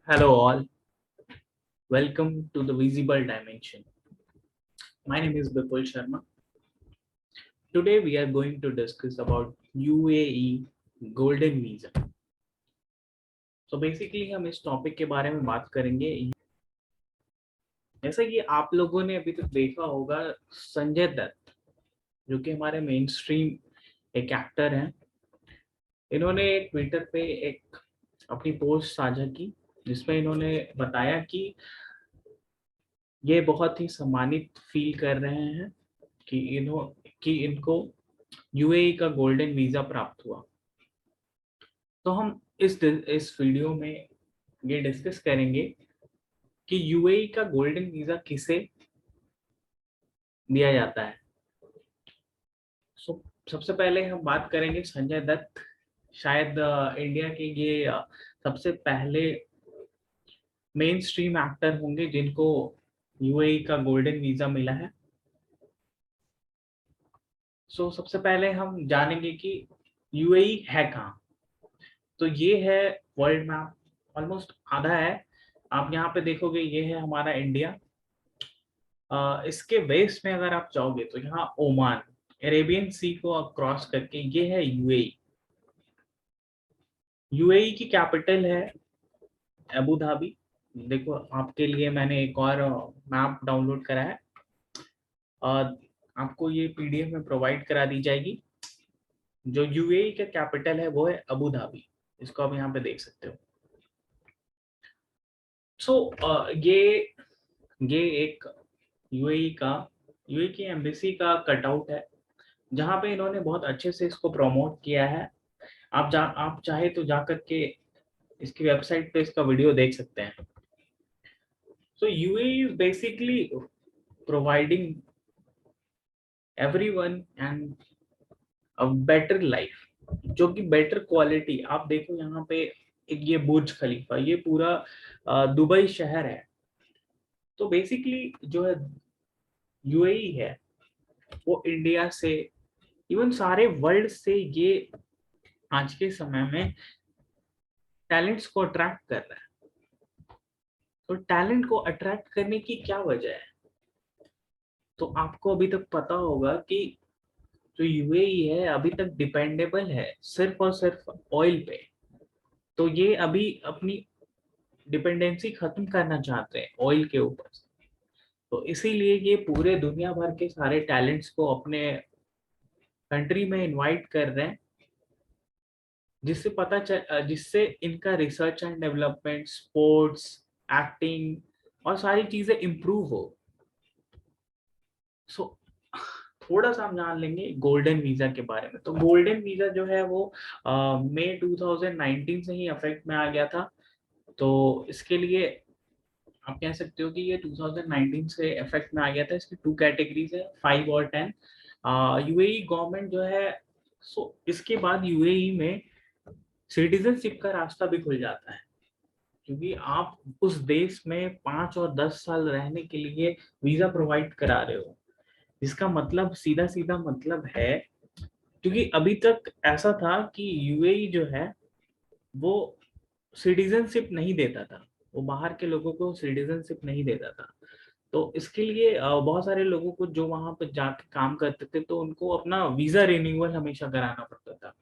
Hello all, welcome to the Visible Dimension. My name is Bipul Sharma. Today we are going to discuss about UAE Golden Visa. So basically हम इस topic के बारे में बात करेंगे। जैसा कि आप लोगों ने अभी तक देखा होगा, संजय दत्त जो कि हमारे मेन स्ट्रीम एक एक्टर हैं, इन्होंने ट्विटर पे एक अपनी पोस्ट साझा की जिसमें इन्होंने बताया कि ये बहुत ही सम्मानित फील कर रहे हैं कि इनको यूएई का गोल्डन वीजा प्राप्त हुआ। तो हम इस वीडियो में ये डिस्कस करेंगे कि यूएई का गोल्डन वीजा किसे दिया जाता है। सबसे पहले हम बात करेंगे संजय दत्त। शायद इंडिया के ये सबसे पहले मेन स्ट्रीम एक्टर होंगे जिनको यूएई का गोल्डन वीजा मिला है। सबसे पहले हम जानेंगे कि यूएई है कहाँ। तो ये है वर्ल्ड मैप, ऑलमोस्ट आधा है। आप यहाँ पे देखोगे ये है हमारा इंडिया। इसके वेस्ट में अगर आप जाओगे तो यहाँ ओमान, अरेबियन सी को क्रॉस करके ये है यूएई। यूएई की कैपिटल है अबू धाबी। देखो आपके लिए मैंने एक और मैप डाउनलोड करा है, आपको ये पीडीएफ में प्रोवाइड करा दी जाएगी। जो यूएई का कैपिटल है वो है अबू धाबी, इसको आप यहाँ पे देख सकते हो। ये एक यूएई की एम्बेसी का कटआउट है जहाँ पे इन्होंने बहुत अच्छे से इसको प्रमोट किया है। आप चाहे तो जा करके इसकी वेबसाइट पे इसका वीडियो देख सकते हैं। UAE is basically providing everyone and a better life, जो कि बेटर क्वालिटी। आप देखो यहाँ पे एक ये बुर्ज खलीफा, ये पूरा दुबई शहर है। तो बेसिकली जो है यूएई है वो इंडिया से, इवन सारे वर्ल्ड से ये आज के समय में टैलेंट्स को अट्रैक्ट कर रहा है। तो टैलेंट को अट्रैक्ट करने की क्या वजह है? तो आपको अभी तक पता होगा कि जो यूएई है अभी तक डिपेंडेबल है सिर्फ और सिर्फ ऑयल पे। तो ये अभी अपनी डिपेंडेंसी खत्म करना चाहते हैं ऑयल के ऊपर। तो इसीलिए ये पूरे दुनिया भर के सारे टैलेंट्स को अपने कंट्री में इनवाइट कर रहे हैं, जिससे इनका research and development, sports, acting और सारी चीजें इम्प्रूव हो। सो थोड़ा सा हम जान लेंगे गोल्डन वीजा के बारे में। तो गोल्डन वीजा जो है वो मई 2019 से ही अफेक्ट में आ गया था। तो इसके लिए आप कह सकते हो कि ये 2019 से इफेक्ट में आ गया था। इसकी 2 कैटेगरीज है, 5 और 10। यूएई गवर्नमेंट जो है, इसके बाद यूएई में सिटीजनशिप का रास्ता भी खुल जाता है, क्योंकि आप उस देश में 5 और 10 साल रहने के लिए वीजा प्रोवाइड करा रहे हो। इसका मतलब सीधा सीधा मतलब है, क्योंकि अभी तक ऐसा था कि यूएई जो है वो सिटीजनशिप नहीं देता था, वो बाहर के लोगों को सिटीजनशिप नहीं देता था। तो इसके लिए बहुत सारे लोगों को जो वहां पर जाके काम करते थे तो उनको अपना वीजा रिन्यूअल हमेशा कराना पड़ता था,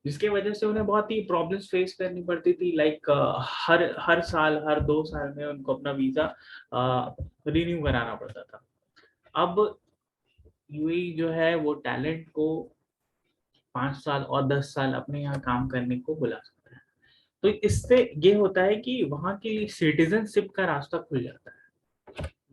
जिसके वजह से उन्हें बहुत ही प्रॉब्लम्स फेस करनी पड़ती थी। लाइक हर हर साल, हर 2 साल में उनको अपना वीजा रिन्यू कराना पड़ता था। अब यूएई जो है वो टैलेंट को 5 साल और 10 साल अपने यहाँ काम करने को बुला सकता है। तो इससे ये होता है कि वहां के लिए सिटीजनशिप का रास्ता खुल जाता है।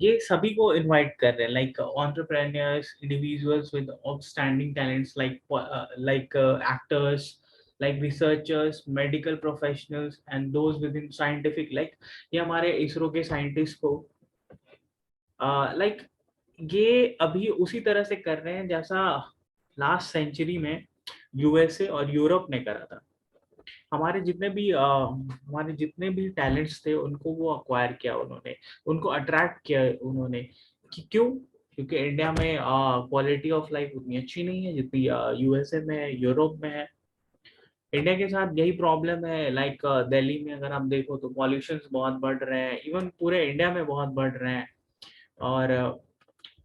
ये सभी को इनवाइट कर रहे हैं, like entrepreneurs, individuals with outstanding talents, like actors, like researchers, medical professionals and those with in scientific. Like ये हमारे इसरो के साइंटिस्ट को लाइक ये अभी उसी तरह से कर रहे हैं जैसा लास्ट सेंचुरी में यूएसए और यूरोप ने करा था। हमारे जितने भी टैलेंट्स थे उनको वो अक्वायर किया उन्होंने, उनको अट्रैक्ट किया उन्होंने। क्यों? क्योंकि इंडिया में क्वालिटी ऑफ लाइफ उतनी अच्छी नहीं है जितनी यूएसए में है, यूरोप में है। इंडिया के साथ यही प्रॉब्लम है। लाइक दिल्ली में अगर आप देखो तो पॉल्यूशन बहुत बढ़ रहे हैं, इवन पूरे इंडिया में बहुत बढ़ रहे हैं। और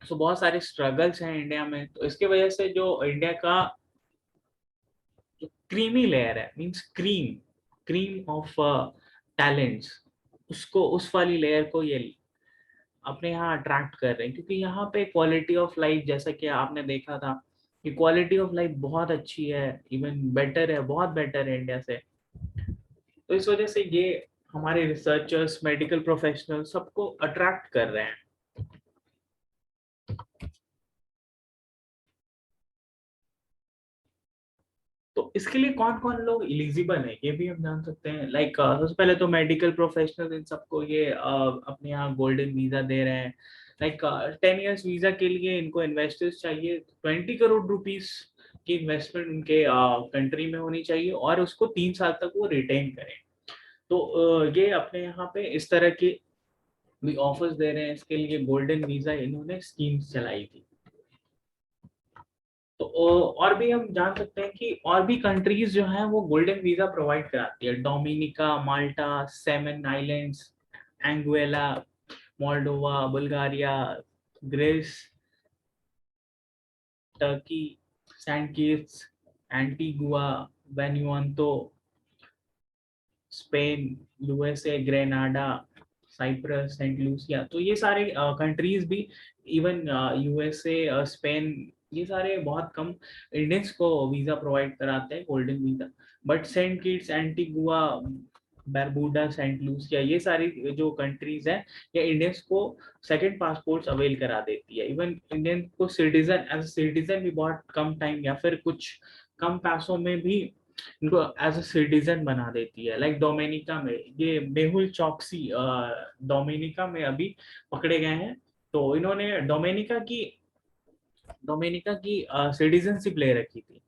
सो बहुत सारे स्ट्रगल्स हैं इंडिया में, तो इसके वजह से जो इंडिया का जो क्रीमी लेयर है, means cream cream of talents, उसको उस वाली लेयर को ये अपने यहाँ अट्रैक्ट कर रहे हैं, क्योंकि यहाँ पे क्वालिटी ऑफ लाइफ, जैसा कि आपने देखा था कि क्वालिटी ऑफ लाइफ बहुत अच्छी है, इवन बेटर है, बहुत बेटर है इंडिया से। तो इस वजह से ये हमारे रिसर्चर्स, मेडिकल प्रोफेशनल सबको अट्रैक्ट कर रहे हैं। तो इसके लिए कौन कौन लोग एलिजिबल है ये भी हम जान सकते हैं। लाइक सबसे पहले तो मेडिकल प्रोफेशनल, इन सबको ये अपने यहाँ गोल्डन वीजा दे रहे हैं। लाइक 10 years वीजा के लिए इनको इन्वेस्टर्स चाहिए, 20 करोड़ रुपीस की इन्वेस्टमेंट उनके कंट्री में होनी चाहिए, और उसको 3 साल तक वो रिटेन करें। तो ये अपने यहाँ पे इस तरह के भी ऑफर्स दे रहे हैं। इसके लिए गोल्डन वीजा इन्होंने स्कीम्स चलाई थी। तो और भी हम जान सकते हैं कि और भी कंट्रीज जो हैं वो गोल्डन वीजा प्रोवाइड कराती है। Dominica, Malta, Solomon islands, Anguilla, Moldova, Bulgaria, Greece, Turkey, Saint Kitts, Antigua, Vanuatu, Spain, USA, Grenada, Cyprus, Saint Lucia. तो ये सारे कंट्रीज भी, इवन यूएसए, स्पेन, ये सारे बहुत कम इंडियंस को वीजा प्रोवाइड कराते हैं, golden visa. But Saint Kitts, Antigua, Barbuda, Saint Lucia, ये सारी जो कंट्रीज हैं, ये इंडियंस को सेकंड पासपोर्ट्स अवेल करा देती है। इवन इंडियन को सिटीजन, एज सिटीजन भी बहुत कम टाइम या फिर कुछ कम पैसों में भी इनको एज अ सिटीजन बना देती है। लाइक डोमिनिका में ये मेहुल चौकसी डोमिनिका में अभी पकड़े गए हैं। तो इन्होंने डोमिनिका की सिटीजनशिप ले रखी थी।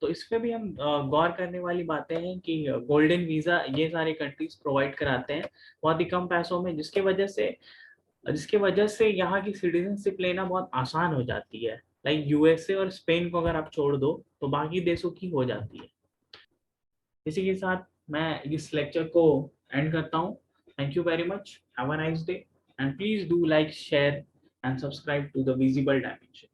तो इस पे भी हम गौर करने वाली बातें हैं कि गोल्डन वीजा ये सारे कंट्रीज प्रोवाइड कराते हैं बहुत ही कम पैसों में, जिसके वजह से यहाँ की सिटीजनशिप लेना बहुत आसान हो जाती है। लाइक यूएसए और स्पेन को अगर आप छोड़ दो तो बाकी देशों की हो जाती है। इसी के साथ मैं इस लेक्चर को एंड करता हूँ। Thank you very much, have a nice day, and please do like, share and subscribe to the visible dimension.